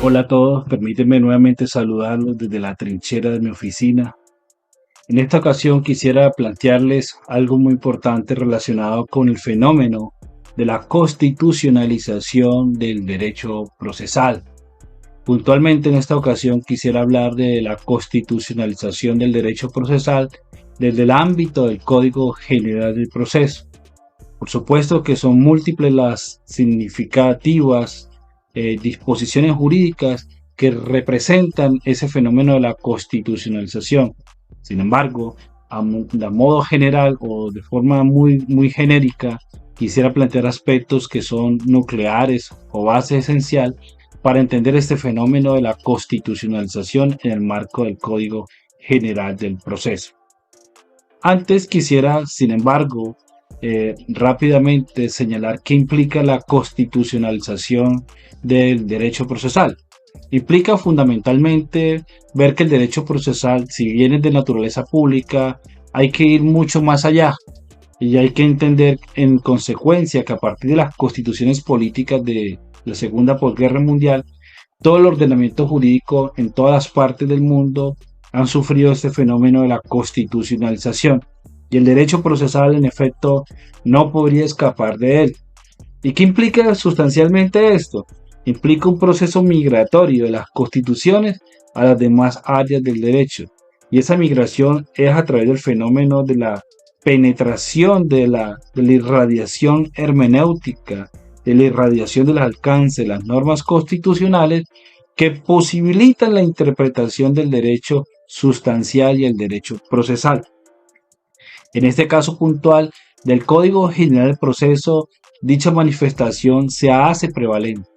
Hola a todos, permítanme nuevamente saludarlos desde la trinchera de mi oficina. En esta ocasión quisiera plantearles algo muy importante relacionado con el fenómeno de la constitucionalización del derecho procesal. Puntualmente en esta ocasión quisiera hablar de la constitucionalización del derecho procesal desde el ámbito del Código General del Proceso. Por supuesto que son múltiples las significativas disposiciones jurídicas que representan ese fenómeno de la constitucionalización. Sin embargo, de modo general o de forma muy genérica, quisiera plantear aspectos que son nucleares o base esencial para entender este fenómeno de la constitucionalización en el marco del Código General del Proceso. Antes quisiera, sin embargo, rápidamente señalar qué implica la constitucionalización del derecho procesal. Implica fundamentalmente ver que el derecho procesal, si bien es de naturaleza pública, hay que ir mucho más allá y hay que entender en consecuencia que a partir de las constituciones políticas de la Segunda Posguerra Mundial, todo el ordenamiento jurídico en todas las partes del mundo han sufrido este fenómeno de la constitucionalización y el derecho procesal en efecto no podría escapar de él. ¿Y qué implica sustancialmente esto? Implica un proceso migratorio de las constituciones a las demás áreas del derecho. Y esa migración es a través del fenómeno de la penetración de la irradiación hermenéutica, de la irradiación del alcance de las normas constitucionales que posibilitan la interpretación del derecho sustancial y el derecho procesal. En este caso puntual del Código General del Proceso, dicha manifestación se hace prevalente.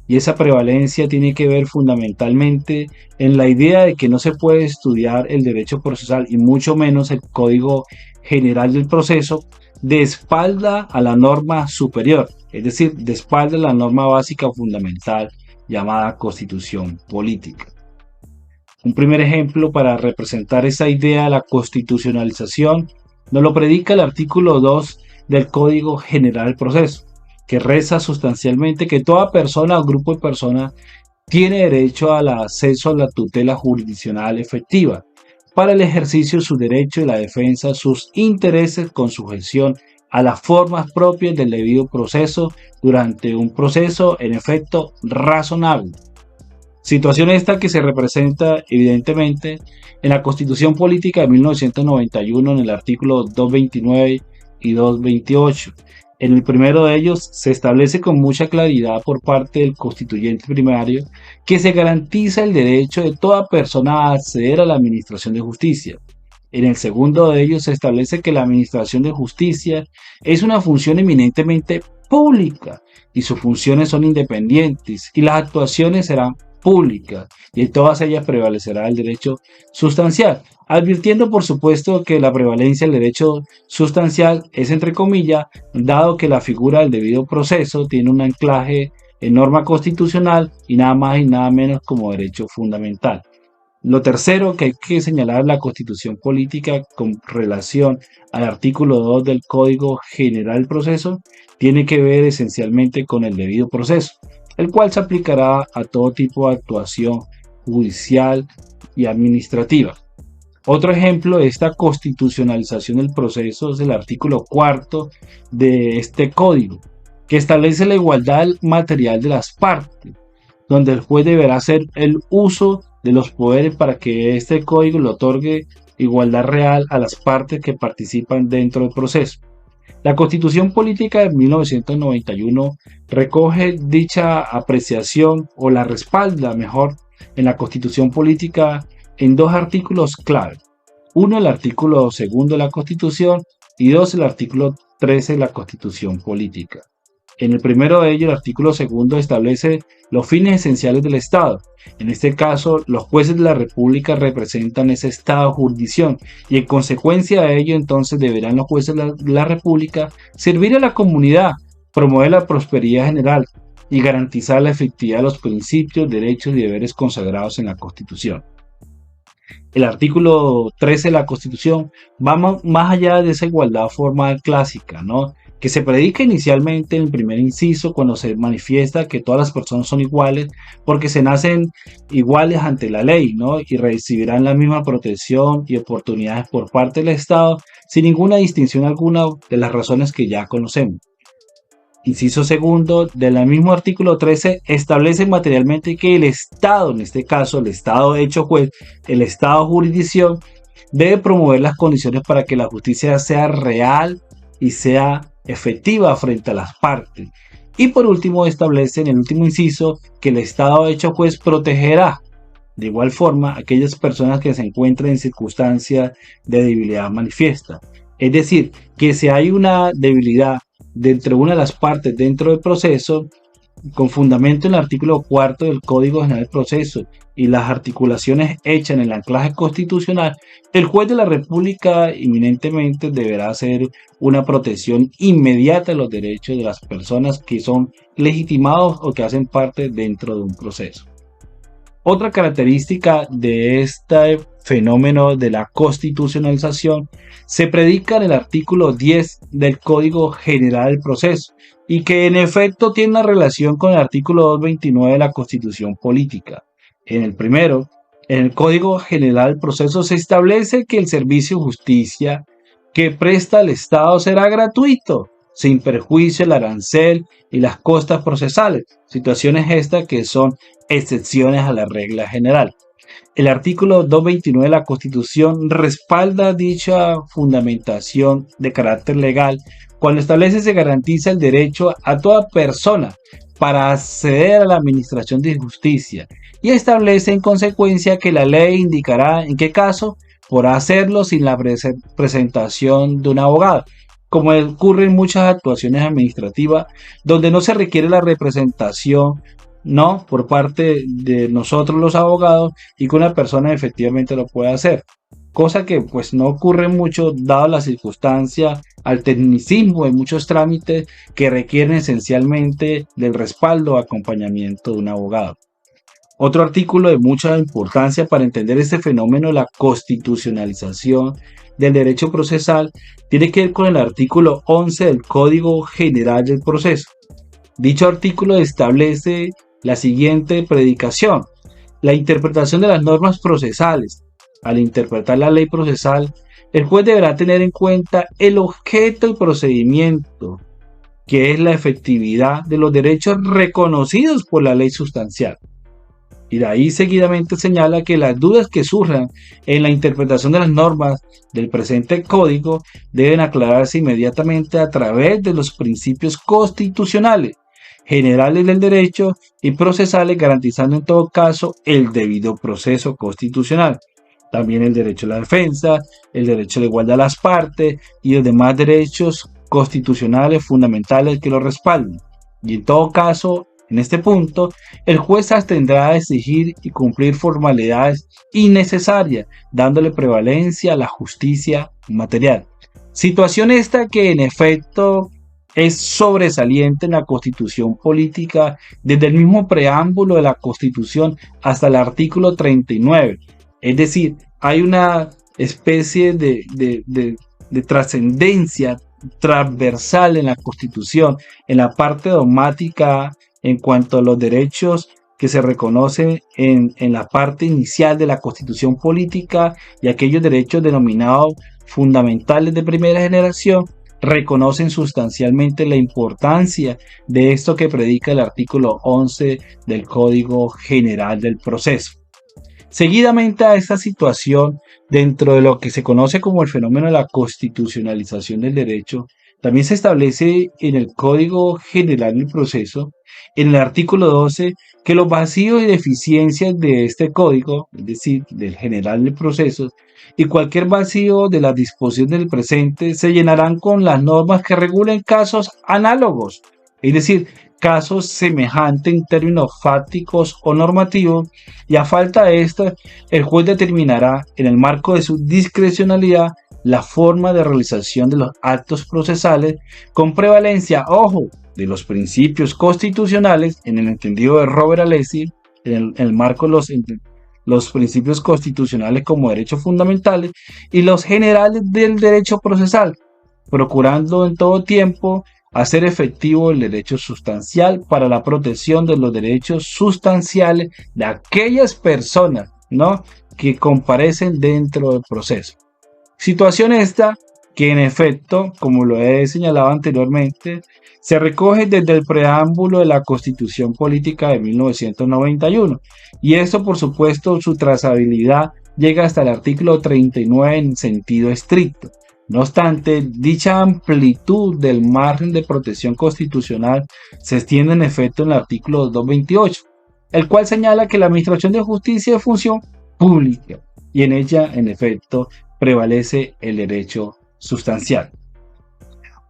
Y esa prevalencia tiene que ver fundamentalmente en la idea de que no se puede estudiar el derecho procesal y mucho menos el Código General del Proceso de espalda a la norma superior, es decir, de espalda a la norma básica fundamental llamada Constitución Política. Un primer ejemplo para representar esa idea de la constitucionalización nos lo predica el artículo 2 del Código General del Proceso, que reza sustancialmente que toda persona o grupo de personas tiene derecho al acceso a la tutela jurisdiccional efectiva para el ejercicio de sus derechos y la defensa de sus intereses con sujeción a las formas propias del debido proceso durante un proceso en efecto razonable. Situación esta que se representa evidentemente en la Constitución Política de 1991 en el artículo 229 y 228. En el primero de ellos se establece con mucha claridad por parte del constituyente primario que se garantiza el derecho de toda persona a acceder a la administración de justicia. En el segundo de ellos se establece que la administración de justicia es una función eminentemente pública y sus funciones son independientes y las actuaciones serán públicas y en todas ellas prevalecerá el derecho sustancial, advirtiendo por supuesto que la prevalencia del derecho sustancial es entre comillas, dado que la figura del debido proceso tiene un anclaje en norma constitucional y nada más y nada menos como derecho fundamental. Lo tercero que hay que señalar la Constitución Política con relación al artículo 2 del Código General del Proceso tiene que ver esencialmente con el debido proceso, el cual se aplicará a todo tipo de actuación judicial y administrativa. Otro ejemplo de esta constitucionalización del proceso es el artículo 4 de este código, que establece la igualdad material de las partes, donde el juez deberá hacer el uso de los poderes para que este código le otorgue igualdad real a las partes que participan dentro del proceso. La Constitución Política de 1991 recoge dicha apreciación o la respalda mejor en la Constitución Política en dos artículos clave. Uno, el artículo 2 de la Constitución y dos, el artículo 13 de la Constitución Política. En el primero de ellos, el artículo 2 establece los fines esenciales del Estado. En este caso, los jueces de la República representan ese Estado jurisdicción y en consecuencia de ello, entonces deberán los jueces de la República servir a la comunidad, promover la prosperidad general y garantizar la efectividad de los principios, derechos y deberes consagrados en la Constitución. El artículo 13 de la Constitución va más allá de esa igualdad formal clásica, ¿no? que se predica inicialmente en el primer inciso cuando se manifiesta que todas las personas son iguales porque se nacen iguales ante la ley, ¿no? Y recibirán la misma protección y oportunidades por parte del Estado sin ninguna distinción alguna de las razones que ya conocemos. Inciso segundo, del mismo artículo 13, establece materialmente que el Estado, en este caso el Estado hecho juez, el Estado jurisdicción, debe promover las condiciones para que la justicia sea real y sea efectiva frente a las partes. Y por último, establece en el último inciso que el Estado hecho juez protegerá de igual forma a aquellas personas que se encuentren en circunstancias de debilidad manifiesta. Es decir, que si hay una debilidad dentro de una de las partes dentro del proceso, con fundamento en el artículo 4 del Código General del Proceso y las articulaciones hechas en el anclaje constitucional, el juez de la República inminentemente deberá hacer una protección inmediata de los derechos de las personas que son legitimados o que hacen parte dentro de un proceso. Otra característica de este fenómeno de la constitucionalización se predica en el artículo 10 del Código General del Proceso y que en efecto tiene una relación con el artículo 229 de la Constitución Política. En el primero, en el Código General del Proceso se establece que el servicio de justicia que presta el Estado será gratuito, sin perjuicio del arancel y las costas procesales, situaciones estas que son excepciones a la regla general. El artículo 229 de la Constitución respalda dicha fundamentación de carácter legal cuando establece y se garantiza el derecho a toda persona para acceder a la administración de justicia y establece en consecuencia que la ley indicará en qué caso podrá hacerlo sin la presentación de un abogado, como ocurre en muchas actuaciones administrativas donde no se requiere la representación, no por parte de nosotros los abogados y que una persona efectivamente lo pueda hacer, cosa que pues no ocurre mucho dado la circunstancia al tecnicismo de muchos trámites que requieren esencialmente del respaldo o acompañamiento de un abogado. Otro artículo de mucha importancia para entender este fenómeno de la constitucionalización del derecho procesal tiene que ver con el artículo 11 del Código General del Proceso. Dicho artículo establece la siguiente predicación: la interpretación de las normas procesales. Al interpretar la ley procesal, el juez deberá tener en cuenta el objeto del procedimiento, que es la efectividad de los derechos reconocidos por la ley sustancial. Y de ahí seguidamente señala que las dudas que surjan en la interpretación de las normas del presente código deben aclararse inmediatamente a través de los principios constitucionales, generales del derecho y procesales, garantizando en todo caso el debido proceso constitucional. También el derecho a la defensa, el derecho de igualdad a las partes y los demás derechos constitucionales fundamentales que lo respalden. Y en todo caso, en este punto, el juez tendrá a exigir y cumplir formalidades innecesarias, dándole prevalencia a la justicia material. Situación esta que en efecto es sobresaliente en la Constitución política desde el mismo preámbulo de la Constitución hasta el artículo 39. Es decir, hay una especie de trascendencia transversal en la Constitución, en la parte dogmática en cuanto a los derechos que se reconocen en la parte inicial de la Constitución política y aquellos derechos denominados fundamentales de primera generación reconocen sustancialmente la importancia de esto que predica el artículo 11 del Código General del Proceso. Seguidamente a esta situación, dentro de lo que se conoce como el fenómeno de la constitucionalización del derecho, también se establece en el Código General del Proceso, en el artículo 12, que los vacíos y deficiencias de este código, es decir, del General del Proceso, y cualquier vacío de las disposiciones del presente se llenarán con las normas que regulen casos análogos, es decir, casos semejantes en términos fácticos o normativos, y a falta de esto, el juez determinará, en el marco de su discrecionalidad, la forma de realización de los actos procesales con prevalencia, ojo, de los principios constitucionales, en el entendido de Robert Alesi, en el marco de los principios constitucionales como derechos fundamentales y los generales del derecho procesal, procurando en todo tiempo hacer efectivo el derecho sustancial para la protección de los derechos sustanciales de aquellas personas, ¿no?, que comparecen dentro del proceso. Situación esta que en efecto, como lo he señalado anteriormente, se recoge desde el preámbulo de la Constitución Política de 1991 y esto, por supuesto, su trazabilidad llega hasta el artículo 39 en sentido estricto. No obstante, dicha amplitud del margen de protección constitucional se extiende en efecto en el artículo 228, el cual señala que la Administración de Justicia es función pública y en ella, en efecto, prevalece el derecho sustancial.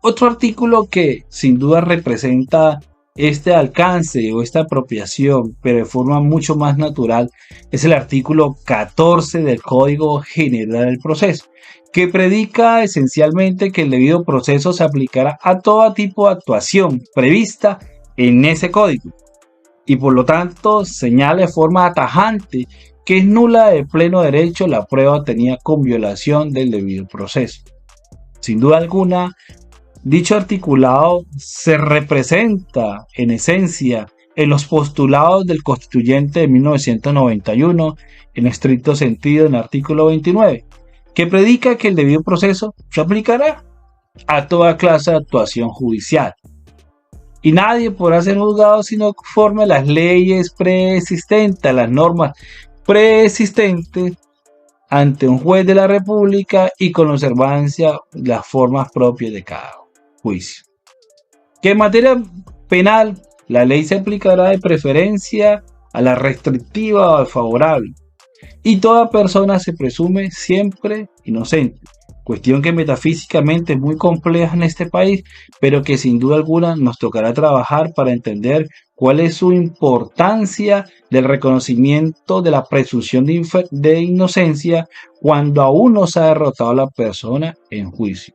Otro artículo que sin duda representa este alcance o esta apropiación, pero de forma mucho más natural, es el artículo 14 del Código General del Proceso, que predica esencialmente que el debido proceso se aplicará a todo tipo de actuación prevista en ese código y por lo tanto señala de forma tajante que es nula de pleno derecho la prueba obtenida con violación del debido proceso. Sin duda alguna, dicho articulado se representa en esencia en los postulados del Constituyente de 1991, en estricto sentido en el artículo 29, que predica que el debido proceso se aplicará a toda clase de actuación judicial. Y nadie podrá ser juzgado sino conforme a las leyes preexistentes, a las normas preexistentes ante un juez de la República y con observancia de las formas propias de cada juicio. Que en materia penal la ley se aplicará de preferencia a la restrictiva o a la favorable y toda persona se presume siempre inocente, cuestión que metafísicamente es muy compleja en este país, pero que sin duda alguna nos tocará trabajar para entender cuál es su importancia del reconocimiento de la presunción de inocencia cuando aún no se ha derrotado a la persona en juicio.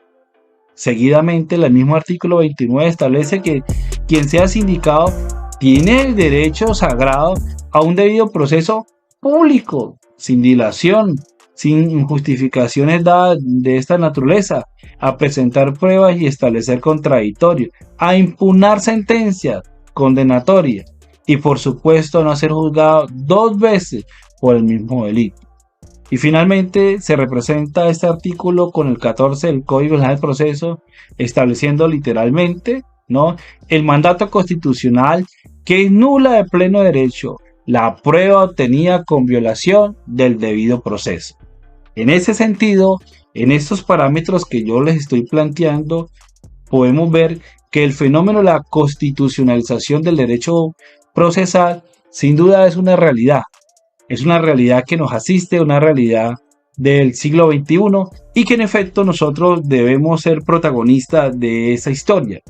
Seguidamente, el mismo artículo 29 establece que quien sea sindicado tiene el derecho sagrado a un debido proceso público, sin dilación, sin justificaciones dadas de esta naturaleza, a presentar pruebas y establecer contradictorios, a impugnar sentencias condenatorias y por supuesto no ser juzgado dos veces por el mismo delito. Y finalmente se representa este artículo con el 14 del Código General del Proceso, estableciendo literalmente, ¿no?, el mandato constitucional que es nula de pleno derecho la prueba obtenida con violación del debido proceso. En ese sentido, en estos parámetros que yo les estoy planteando, podemos ver que el fenómeno de la constitucionalización del derecho procesal sin duda es una realidad. Es una realidad que nos asiste, una realidad del siglo XXI y que en efecto nosotros debemos ser protagonistas de esa historia.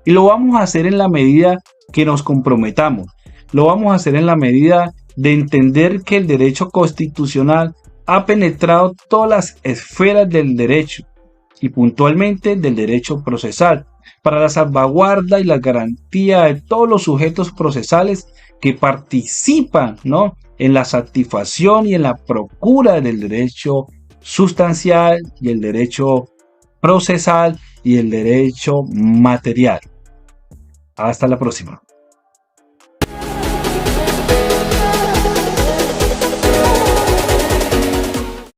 Y lo vamos a hacer en la medida que nos comprometamos. Lo vamos a hacer en la medida de entender que el derecho constitucional ha penetrado todas las esferas del derecho y puntualmente del derecho procesal para la salvaguarda y la garantía de todos los sujetos procesales que participan, ¿no?, en la satisfacción y en la procura del derecho sustancial y el derecho procesal y el derecho material. Hasta la próxima.